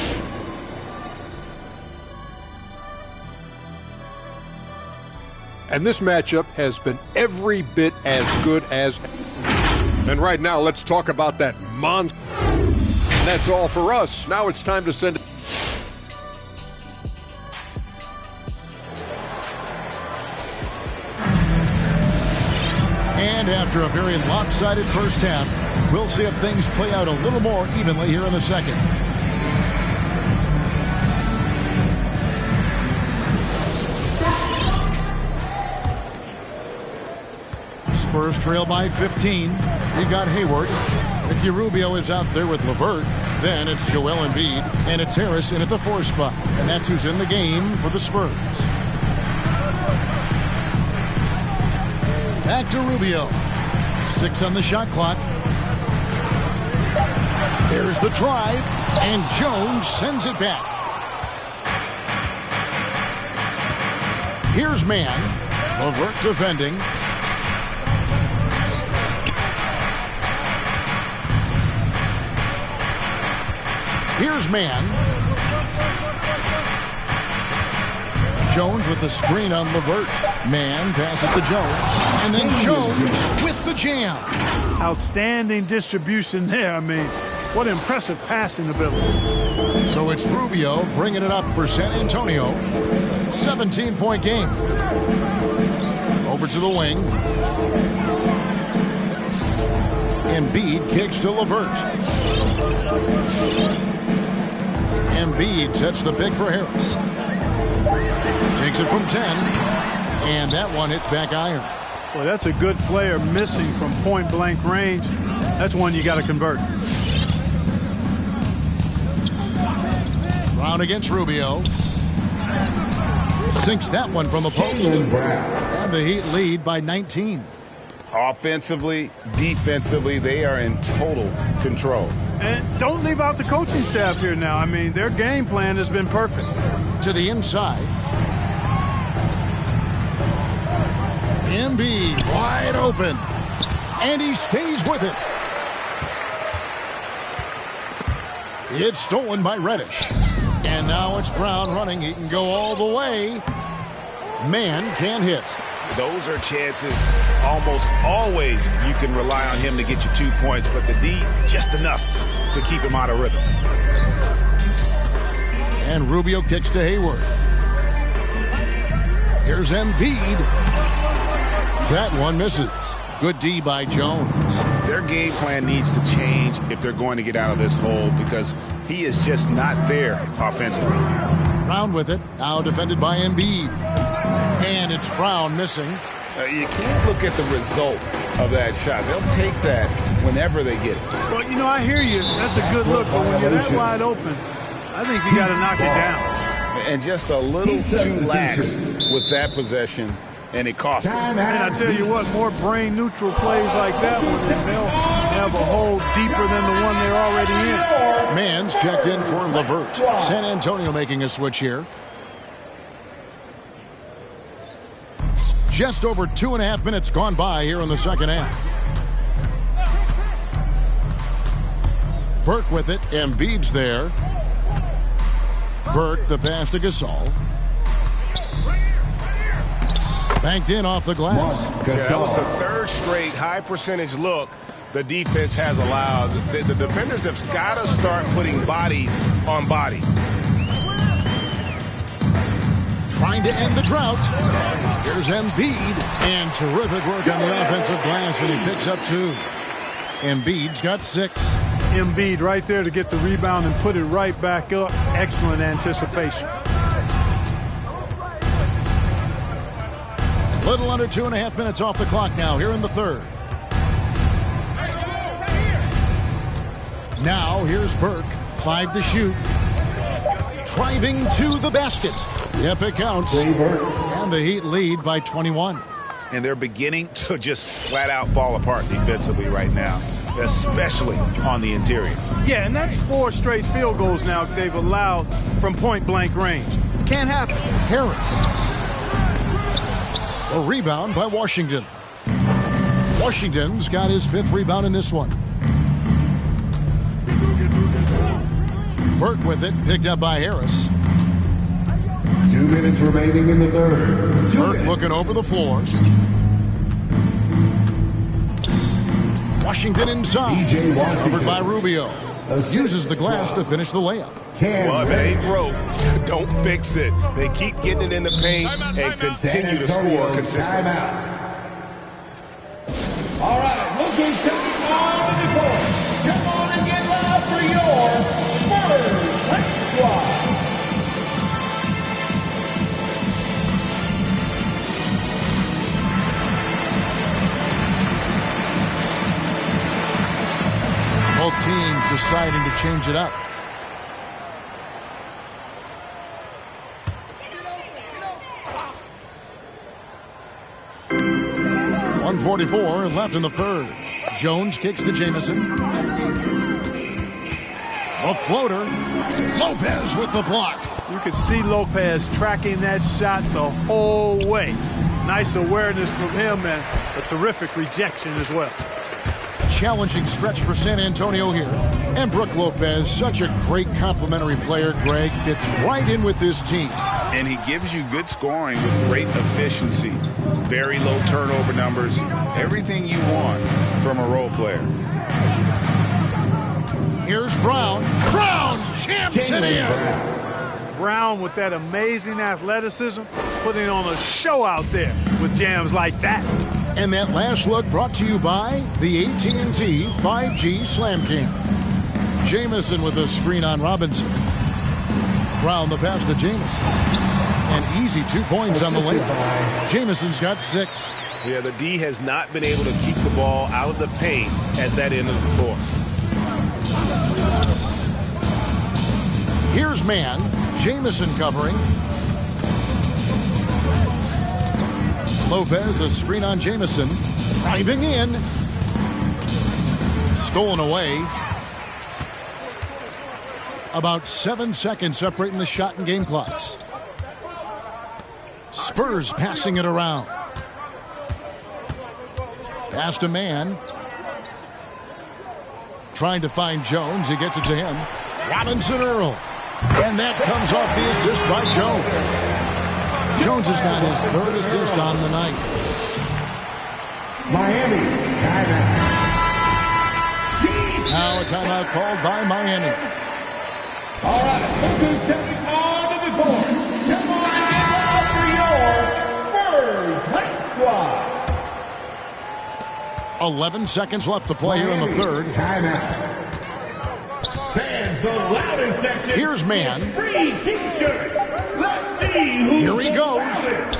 And this matchup has been every bit as good as... And right now, let's talk about that monster. And that's all for us. Now it's time to send... And after After a very lopsided first half, we'll see if things play out a little more evenly here in the second. Spurs trail by 15. You've got Hayward. Ricky Rubio is out there with LeVert. Then it's Joel Embiid, and it's Harris in at the 4 spot. And that's who's in the game for the Spurs. Back to Rubio. 6 on the shot clock. There's the drive, and Jones sends it back. Here's man. LeVert defending. Here's man. Jones with the screen on LeVert. Man passes to Jones. And then Jones with the jam. Outstanding distribution there. I mean, what impressive passing ability. So it's Rubio bringing it up for San Antonio. 17-point game. Over to the wing. Embiid kicks to LeVert. Embiid sets the pick for Harris. Takes it from 10. And that one hits back iron. Well, that's a good player missing from point-blank range. That's one you got to convert. Brown against Rubio. Sinks that one from the post. And the Heat lead by 19. Offensively, defensively, they are in total control. And don't leave out the coaching staff here now. I mean, their game plan has been perfect. To the inside. Embiid wide open. And he stays with it. It's stolen by Reddish. And now it's Brown running. He can go all the way. Man can't hit. Those are chances almost always you can rely on him to get you 2 points, but the D just enough to keep him out of rhythm. And Rubio kicks to Hayward. Here's Embiid. That one misses. Good D by Jones. Their game plan needs to change if they're going to get out of this hole because he is just not there offensively. Brown with it. Now defended by Embiid. And it's Brown missing. You can't look at the result of that shot. They'll take that whenever they get it. Well, you know, I hear you. That's a good look. But when you're that wide open, I think you got to knock it down. And just a little too lax with that possession, and it cost them. And I tell you what, more brain-neutral plays like that one, and they'll have a hole deeper than the one they're already in. Mann's checked in for LeVert. San Antonio making a switch here. Just over 2.5 minutes gone by here in the second half. Burke with it. Embiid's there. Burke the pass to Gasol. Banked in off the glass. Yeah, that was the third straight high percentage look the defense has allowed. The defenders have got to start putting bodies on bodies. Trying to end the drought. Here's Embiid. And terrific work on the offensive glass, and he picks up 2. Embiid's got 6. Embiid right there to get the rebound and put it right back up. Excellent anticipation. Little under 2.5 minutes off the clock now here in the third. Now here's Burke. 5 to shoot. Driving to the basket. Yep, it counts. And the Heat lead by 21. And they're beginning to just flat out fall apart defensively right now, especially on the interior. Yeah, and that's 4 straight field goals now they've allowed from point-blank range. Can't happen. Harris. A rebound by Washington. Washington's got his 5th rebound in this one. Burke with it, picked up by Harris. 2 minutes remaining in the third. Burke looking over the floor. Washington inside. Covered by Rubio. Uses the glass to finish the layup. Well, if it ain't broke, don't fix it. They keep getting it in the paint and continue to score consistently. All right, look who's coming on the court. Come on and get loud for your Spurs High Squad. Both teams deciding to change it up. .144 left in the third. Jones kicks to Jamison. A floater. Lopez with the block. You could see Lopez tracking that shot the whole way. Nice awareness from him and a terrific rejection as well. Challenging stretch for San Antonio here. And Brook Lopez, such a great complimentary player, Greg, fits right in with this team. And he gives you good scoring with great efficiency. Very low turnover numbers. Everything you want from a role player. Here's Brown. Brown jams it in. Brown with that amazing athleticism, putting on a show out there with jams like that. And that last look brought to you by the AT&T 5G Slam Cam. Jamison with a screen on Robinson. Brown the pass to Jamison. An easy 2 points on the layup. Jamison's got 6. Yeah, the D has not been able to keep the ball out of the paint at that end of the floor. Here's man. Jamison covering. Lopez, a screen on Jamison. Driving in. Stolen away. About 7 seconds separating the shot and game clocks. Spurs passing it around. Pass to man. Trying to find Jones. He gets it to him. Robinson Earl. And that comes off the assist by Jones. Jones has got his 3rd assist on the night. Miami, timeout. Now a timeout called by Miami. All right, look who's coming onto the court. Come on and get loud for your Spurs High Squad. 11 seconds left to play here in the third. Timeout. Fans, the loudest section. Here's man. Free T-shirts. Let's see who. Here he goes.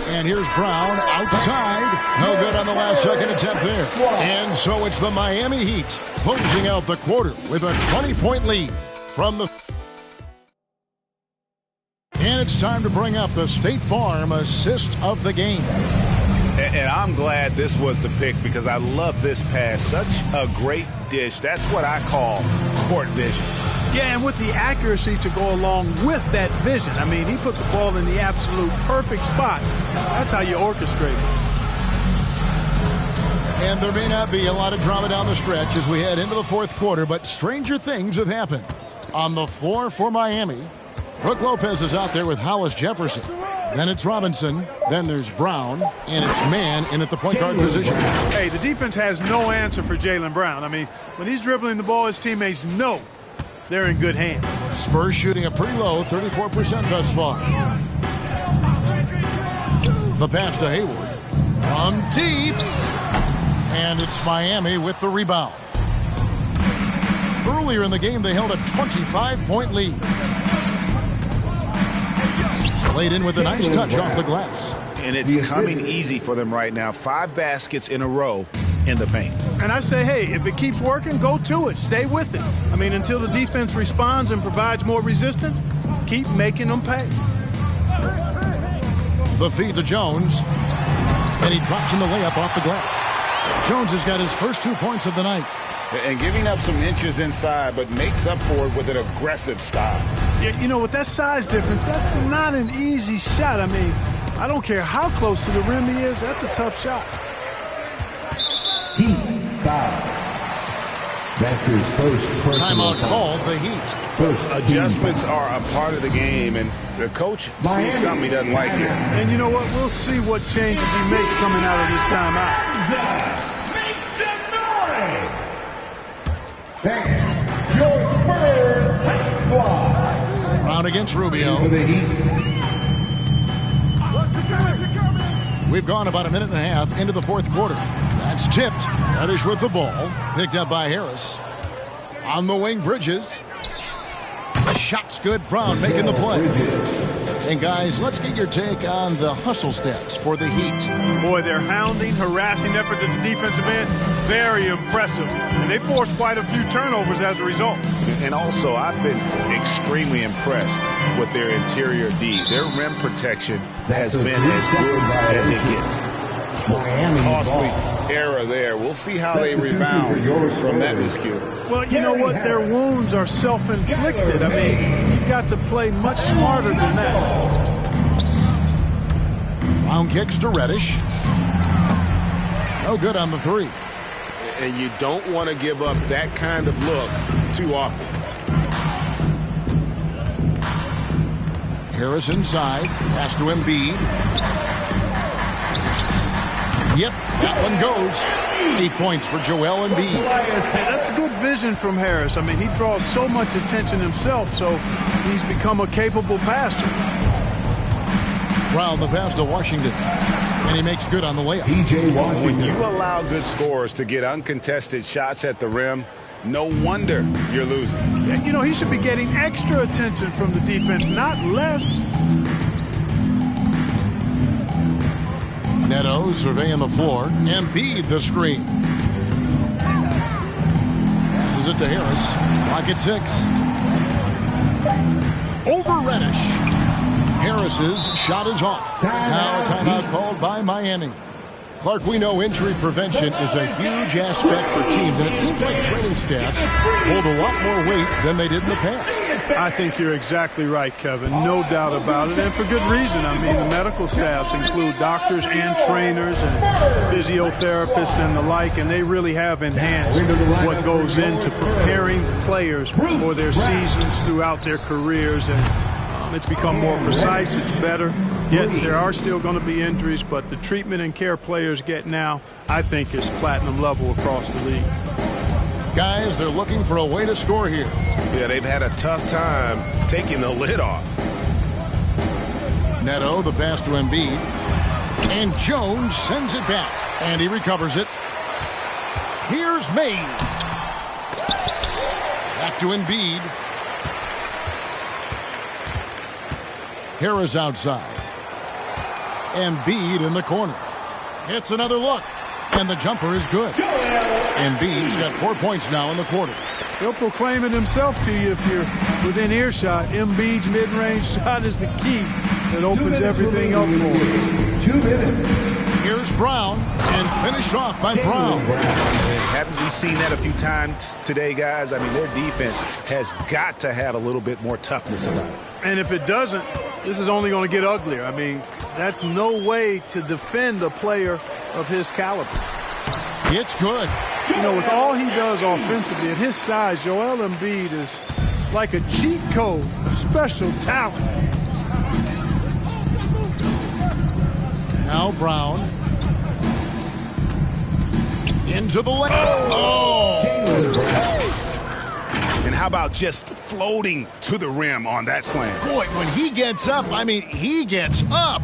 And here's Brown outside. No good on the last second attempt there. And so it's the Miami Heat closing out the quarter with a 20-point lead from the. And it's time to bring up the State Farm assist of the game. And I'm glad this was the pick because I love this pass. Such a great dish. That's what I call court vision. Yeah, and with the accuracy to go along with that vision. I mean, he put the ball in the absolute perfect spot. That's how you orchestrate it. And there may not be a lot of drama down the stretch as we head into the fourth quarter, but stranger things have happened. On the floor for Miami, Brook Lopez is out there with Hollis Jefferson. Then it's Robinson. Then there's Brown. And it's man in at the point guard position. Hey, the defense has no answer for Jaylen Brown. I mean, when he's dribbling the ball, his teammates know they're in good hands. Spurs shooting a pretty low 34% thus far. The pass to Hayward. From deep. And it's Miami with the rebound. Earlier in the game, they held a 25-point lead. Laid in with a nice touch off the glass. And it's coming easy for them right now. 5 baskets in a row in the paint. And I say, hey, if it keeps working, go to it. Stay with it. I mean, until the defense responds and provides more resistance, keep making them pay. The feed to Jones. And he drops in the layup off the glass. Jones has got his first 2 points of the night. And giving up some inches inside, but makes up for it with an aggressive style. Yeah, you know, with that size difference, that's not an easy shot. I mean, I don't care how close to the rim he is, that's a tough shot. Heat foul. That's his first personal timeout called the Heat. First adjustments are a part of the game, and the coach sees something he doesn't like here. And you know what? We'll see what changes he makes coming out of this timeout. Make some noise! Fans, your Spurs High Squad. Brown against Rubio. For the Heat. We've gone about a minute and a half into the fourth quarter. That's tipped. Reddish with the ball. Picked up by Harris. On the wing, Bridges. The shot's good. Brown making the play. And guys, let's get your take on the hustle stats for the Heat. Boy, their hounding, harassing effort at the defensive end, very impressive. And they forced quite a few turnovers as a result. And also, I've been extremely impressed with their interior D. Their rim protection has been as good as it gets. Costly error there. We'll see how they rebound from that miscue. Well, you know what? Their wounds are self-inflicted. I mean, you've got to play much smarter than that. Brown kicks to Reddish. No good on the three. And you don't want to give up that kind of look too often. Harris inside. Pass to Embiid. Yep, that one goes. 8 points for Joel Embiid. Hey, that's good vision from Harris. I mean, he draws so much attention himself, so he's become a capable passer. Brown the pass to Washington. And he makes good on the layup. When you allow good scorers to get uncontested shots at the rim, no wonder you're losing. Yeah, you know, he should be getting extra attention from the defense, not less. Neto surveying the floor. Embiid the screen. Passes it to Harris. Pocket 6. Over Reddish. Harris's shot is off. Now a timeout called by Miami. Clark, we know injury prevention is a huge aspect for teams, and it seems like training staffs hold a lot more weight than they did in the past. I think you're exactly right, Kevin. No doubt about it, and for good reason. I mean, the medical staffs include doctors and trainers and physiotherapists and the like, and they really have enhanced what goes into preparing players for their seasons throughout their careers, and it's become more precise. It's better. Yet there are still going to be injuries, but the treatment and care players get now, I think, is platinum level across the league. Guys, they're looking for a way to score here. Yeah, they've had a tough time taking the lid off. Neto, the pass to Embiid. And Jones sends it back. And he recovers it. Here's Mays. Back to Embiid. Harris outside. Embiid in the corner. It's another look. And the jumper is good. Embiid's got 4 points now in the quarter. He'll proclaim it himself to you if you're within earshot. Embiid's mid-range shot is the key that opens everything up for him. 2 minutes. Here's Brown, and finished off by Brown. Haven't we seen that a few times today, guys? I mean, their defense has got to have a little bit more toughness about it. And if it doesn't, this is only going to get uglier. I mean, that's no way to defend a player of his caliber. It's good. You know, with all he does offensively, at his size, Joel Embiid is like a cheat code, a special talent. Now Brown. Into the lane. Oh! And how about just floating to the rim on that slam? Boy, when he gets up, I mean, he gets up.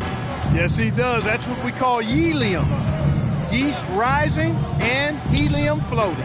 Yes, he does. That's what we call helium. Yeast rising and helium floating.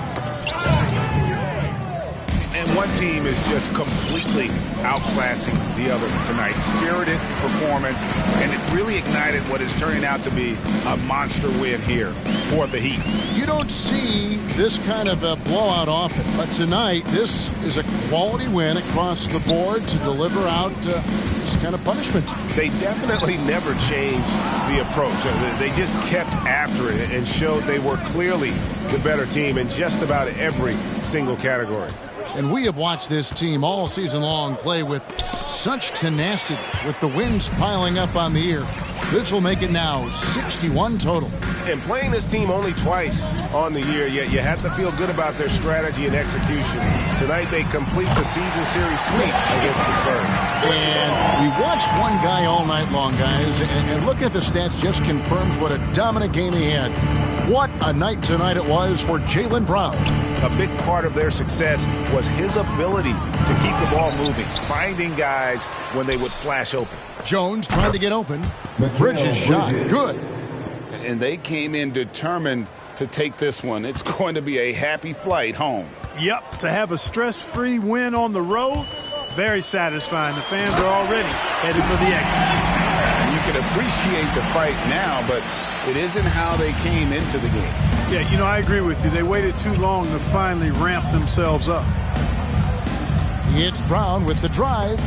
And one team is just completely outclassing the other tonight. Spirited performance, and it really ignited what is turning out to be a monster win here for the Heat. You don't see this kind of a blowout often, but tonight this is a quality win across the board to deliver out this kind of punishment. They definitely never changed the approach. They just kept after it and showed they were clearly the better team in just about every single category. And we have watched this team all season long play with such tenacity, with the wins piling up on the year. This will make it now 61 total. And playing this team only twice on the year, yet you have to feel good about their strategy and execution. Tonight they complete the season series sweep against the Spurs. And we watched one guy all night long, guys, and looking at the stats just confirms what a dominant game he had. What a night tonight it was for Jaylen Brown. A big part of their success was his ability to keep the ball moving, finding guys when they would flash open. Jones trying to get open. Bridges shot. Good. And they came in determined to take this one. It's going to be a happy flight home. Yep, to have a stress-free win on the road, very satisfying. The fans are already headed for the exit. You can appreciate the fight now, but it isn't how they came into the game. Yeah, you know, I agree with you. They waited too long to finally ramp themselves up. It's Brown with the drive.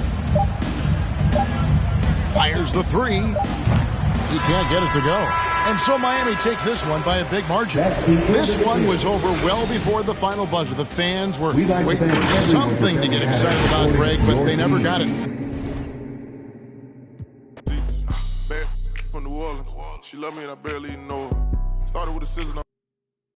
Fires the three. He can't get it to go. And so Miami takes this one by a big margin. This one was over well before the final buzzer. The fans were waiting for something to get excited about, Greg, but they never got it. From New Orleans, she loved me and I barely even know her. Started with a scissors.